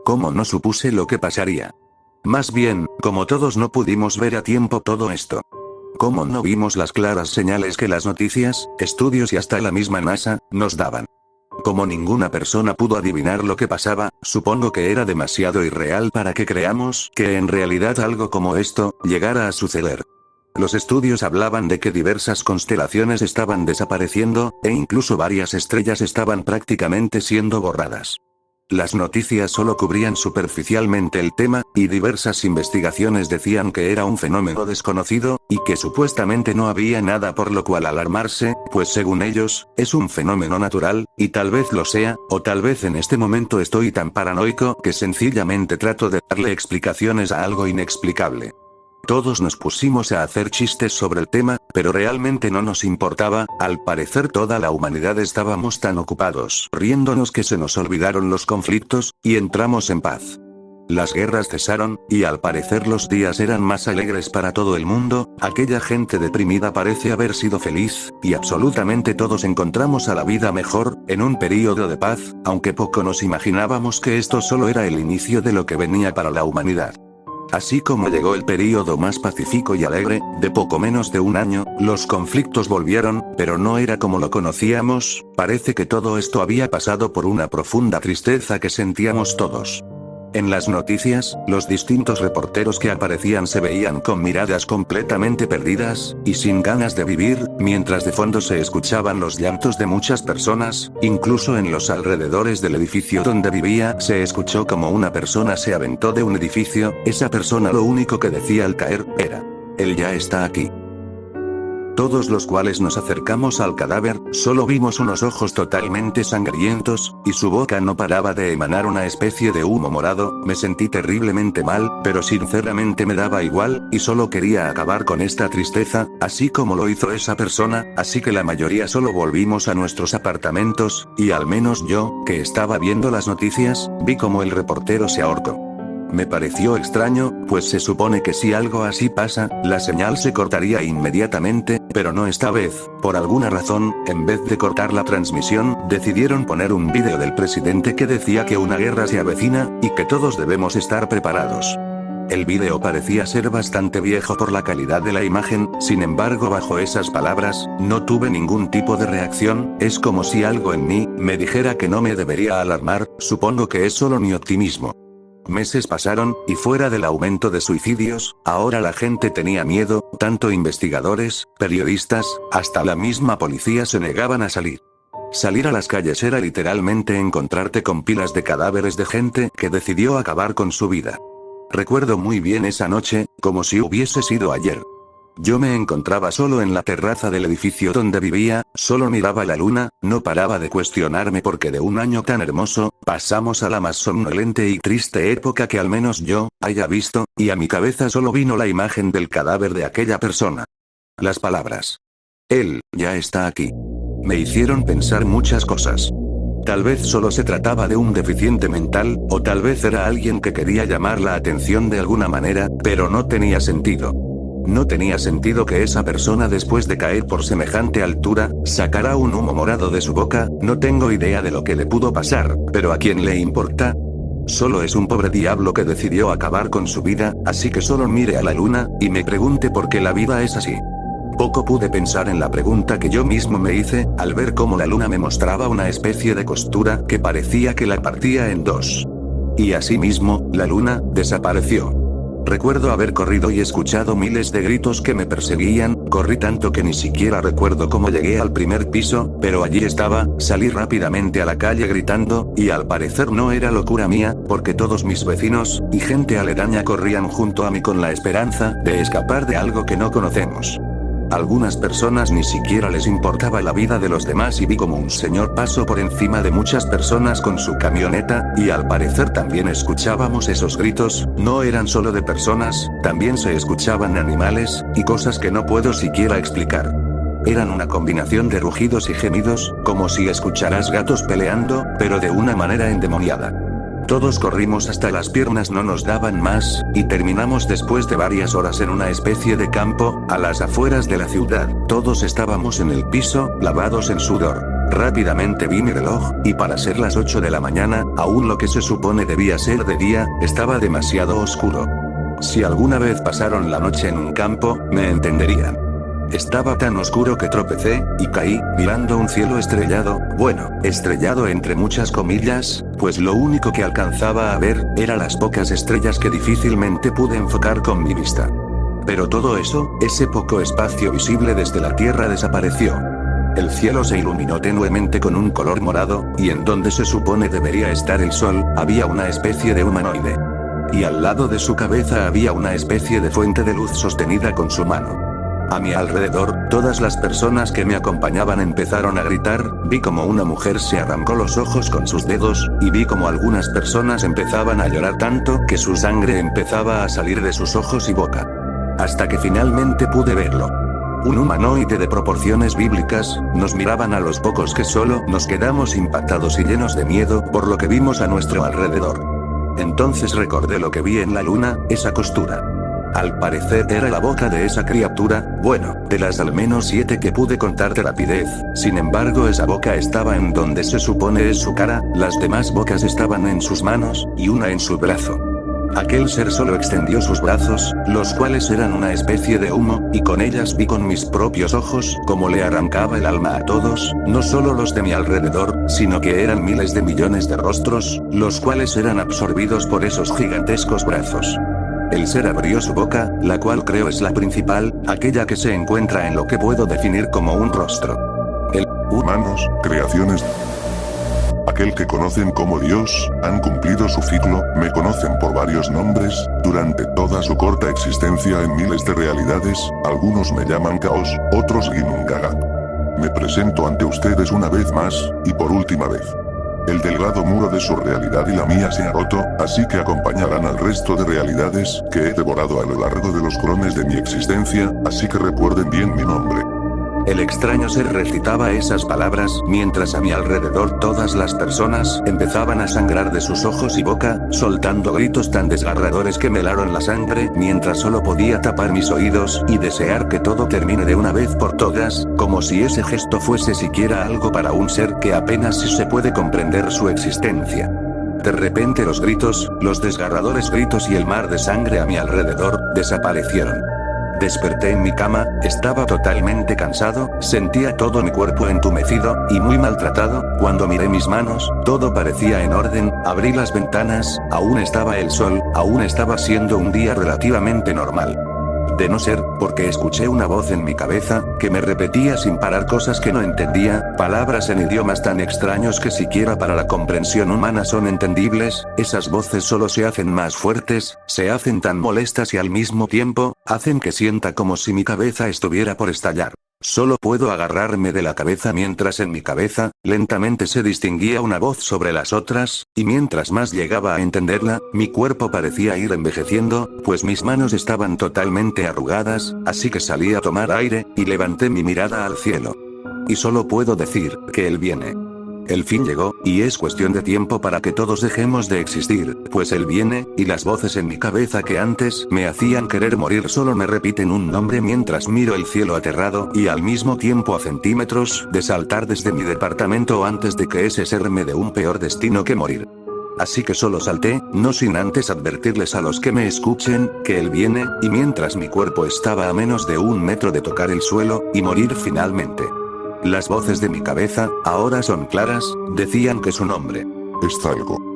¿Cómo no supuse lo que pasaría? Más bien, como todos no pudimos ver a tiempo todo esto. ¿Cómo no vimos las claras señales que las noticias, estudios y hasta la misma NASA, nos daban? Como ninguna persona pudo adivinar lo que pasaba, supongo que era demasiado irreal para que creamos que en realidad algo como esto, llegara a suceder. Los estudios hablaban de que diversas constelaciones estaban desapareciendo, e incluso varias estrellas estaban prácticamente siendo borradas. Las noticias solo cubrían superficialmente el tema, y diversas investigaciones decían que era un fenómeno desconocido, y que supuestamente no había nada por lo cual alarmarse, pues según ellos, es un fenómeno natural, y tal vez lo sea, o tal vez en este momento estoy tan paranoico que sencillamente trato de darle explicaciones a algo inexplicable. Todos nos pusimos a hacer chistes sobre el tema, pero realmente no nos importaba, al parecer toda la humanidad estábamos tan ocupados riéndonos que se nos olvidaron los conflictos, y entramos en paz. Las guerras cesaron, y al parecer los días eran más alegres para todo el mundo, aquella gente deprimida parece haber sido feliz, y absolutamente todos encontramos a la vida mejor, en un período de paz, aunque poco nos imaginábamos que esto solo era el inicio de lo que venía para la humanidad. Así como llegó el período más pacífico y alegre, de poco menos de un año, los conflictos volvieron, pero no era como lo conocíamos, parece que todo esto había pasado por una profunda tristeza que sentíamos todos. En las noticias, los distintos reporteros que aparecían se veían con miradas completamente perdidas, y sin ganas de vivir, mientras de fondo se escuchaban los llantos de muchas personas, incluso en los alrededores del edificio donde vivía se escuchó como una persona se aventó de un edificio, esa persona lo único que decía al caer, era: "Él ya está aquí". Todos los cuales nos acercamos al cadáver, solo vimos unos ojos totalmente sangrientos, y su boca no paraba de emanar una especie de humo morado. Me sentí terriblemente mal, pero sinceramente me daba igual, y solo quería acabar con esta tristeza, así como lo hizo esa persona, así que la mayoría solo volvimos a nuestros apartamentos, y al menos yo, que estaba viendo las noticias, vi como el reportero se ahorcó. Me pareció extraño, pues se supone que si algo así pasa, la señal se cortaría inmediatamente, pero no esta vez. Por alguna razón, en vez de cortar la transmisión, decidieron poner un vídeo del presidente que decía que una guerra se avecina, y que todos debemos estar preparados. El vídeo parecía ser bastante viejo por la calidad de la imagen, sin embargo bajo esas palabras, no tuve ningún tipo de reacción, es como si algo en mí, me dijera que no me debería alarmar, supongo que es solo mi optimismo. Meses pasaron, y fuera del aumento de suicidios, ahora la gente tenía miedo, tanto investigadores, periodistas, hasta la misma policía se negaban a salir. Salir a las calles era literalmente encontrarte con pilas de cadáveres de gente que decidió acabar con su vida. Recuerdo muy bien esa noche, como si hubiese sido ayer. Yo me encontraba solo en la terraza del edificio donde vivía, solo miraba la luna, no paraba de cuestionarme porque de un año tan hermoso, pasamos a la más somnolente y triste época que al menos yo, haya visto, y a mi cabeza solo vino la imagen del cadáver de aquella persona. Las palabras: "Él, ya está aquí", me hicieron pensar muchas cosas. Tal vez solo se trataba de un deficiente mental, o tal vez era alguien que quería llamar la atención de alguna manera, pero no tenía sentido. No tenía sentido que esa persona después de caer por semejante altura, sacara un humo morado de su boca. No tengo idea de lo que le pudo pasar, pero ¿a quién le importa? Solo es un pobre diablo que decidió acabar con su vida, así que solo mire a la luna, y me pregunte por qué la vida es así. Poco pude pensar en la pregunta que yo mismo me hice, al ver cómo la luna me mostraba una especie de costura que parecía que la partía en dos. Y asimismo, la luna, desapareció. Recuerdo haber corrido y escuchado miles de gritos que me perseguían, corrí tanto que ni siquiera recuerdo cómo llegué al primer piso, pero allí estaba, salí rápidamente a la calle gritando, y al parecer no era locura mía, porque todos mis vecinos, y gente aledaña corrían junto a mí con la esperanza de escapar de algo que no conocemos. Algunas personas ni siquiera les importaba la vida de los demás y vi como un señor pasó por encima de muchas personas con su camioneta, y al parecer también escuchábamos esos gritos, no eran solo de personas, también se escuchaban animales, y cosas que no puedo siquiera explicar. Eran una combinación de rugidos y gemidos, como si escucharas gatos peleando, pero de una manera endemoniada. Todos corrimos hasta las piernas no nos daban más, y terminamos después de varias horas en una especie de campo, a las afueras de la ciudad. Todos estábamos en el piso, lavados en sudor. Rápidamente vi mi reloj, y para ser las 8 de la mañana, aún lo que se supone debía ser de día, estaba demasiado oscuro. Si alguna vez pasaron la noche en un campo, me entenderían. Estaba tan oscuro que tropecé, y caí, mirando un cielo estrellado, bueno, estrellado entre muchas comillas, pues lo único que alcanzaba a ver, eran las pocas estrellas que difícilmente pude enfocar con mi vista. Pero todo eso, ese poco espacio visible desde la tierra desapareció. El cielo se iluminó tenuemente con un color morado, y en donde se supone debería estar el sol, había una especie de humanoide. Y al lado de su cabeza había una especie de fuente de luz sostenida con su mano. A mi alrededor, todas las personas que me acompañaban empezaron a gritar, vi como una mujer se arrancó los ojos con sus dedos, y vi como algunas personas empezaban a llorar tanto que su sangre empezaba a salir de sus ojos y boca. Hasta que finalmente pude verlo. Un humanoide de proporciones bíblicas, nos miraban a los pocos que solo nos quedamos impactados y llenos de miedo por lo que vimos a nuestro alrededor. Entonces recordé lo que vi en la luna, esa costura. Al parecer era la boca de esa criatura, bueno, de las al menos 7 que pude contar de rapidez, sin embargo esa boca estaba en donde se supone es su cara, las demás bocas estaban en sus manos, y una en su brazo. Aquel ser solo extendió sus brazos, los cuales eran una especie de humo, y con ellas vi con mis propios ojos cómo le arrancaba el alma a todos, no solo los de mi alrededor, sino que eran miles de millones de rostros, los cuales eran absorbidos por esos gigantescos brazos. El ser abrió su boca, la cual creo es la principal, aquella que se encuentra en lo que puedo definir como un rostro. Humanos, creaciones. Aquel que conocen como Dios, han cumplido su ciclo, me conocen por varios nombres, durante toda su corta existencia en miles de realidades, algunos me llaman Caos, otros Ginnungagap. Me presento ante ustedes una vez más, y por última vez. El delgado muro de su realidad y la mía se ha roto, así que acompañarán al resto de realidades, que he devorado a lo largo de los clones de mi existencia, así que recuerden bien mi nombre. El extraño ser recitaba esas palabras, mientras a mi alrededor todas las personas empezaban a sangrar de sus ojos y boca, soltando gritos tan desgarradores que me helaron la sangre, mientras solo podía tapar mis oídos y desear que todo termine de una vez por todas, como si ese gesto fuese siquiera algo para un ser que apenas si se puede comprender su existencia. De repente los gritos, los desgarradores gritos y el mar de sangre a mi alrededor, desaparecieron. Desperté en mi cama, estaba totalmente cansado, sentía todo mi cuerpo entumecido, y muy maltratado, cuando miré mis manos, todo parecía en orden, abrí las ventanas, aún estaba el sol, aún estaba siendo un día relativamente normal. De no ser, porque escuché una voz en mi cabeza, que me repetía sin parar cosas que no entendía, palabras en idiomas tan extraños que siquiera para la comprensión humana son entendibles, esas voces solo se hacen más fuertes, se hacen tan molestas y al mismo tiempo, hacen que sienta como si mi cabeza estuviera por estallar. Solo puedo agarrarme de la cabeza mientras en mi cabeza, lentamente se distinguía una voz sobre las otras, y mientras más llegaba a entenderla, mi cuerpo parecía ir envejeciendo, pues mis manos estaban totalmente arrugadas, así que salí a tomar aire, y levanté mi mirada al cielo. Y solo puedo decir, que él viene. El fin llegó, y es cuestión de tiempo para que todos dejemos de existir, pues él viene, y las voces en mi cabeza que antes me hacían querer morir solo me repiten un nombre mientras miro el cielo aterrado, y al mismo tiempo a centímetros de saltar desde mi departamento antes de que ese ser me dé un peor destino que morir. Así que solo salté, no sin antes advertirles a los que me escuchen, que él viene, y mientras mi cuerpo estaba a menos de 1 metro de tocar el suelo, y morir finalmente. Las voces de mi cabeza, ahora son claras, decían que su nombre es Zalgo.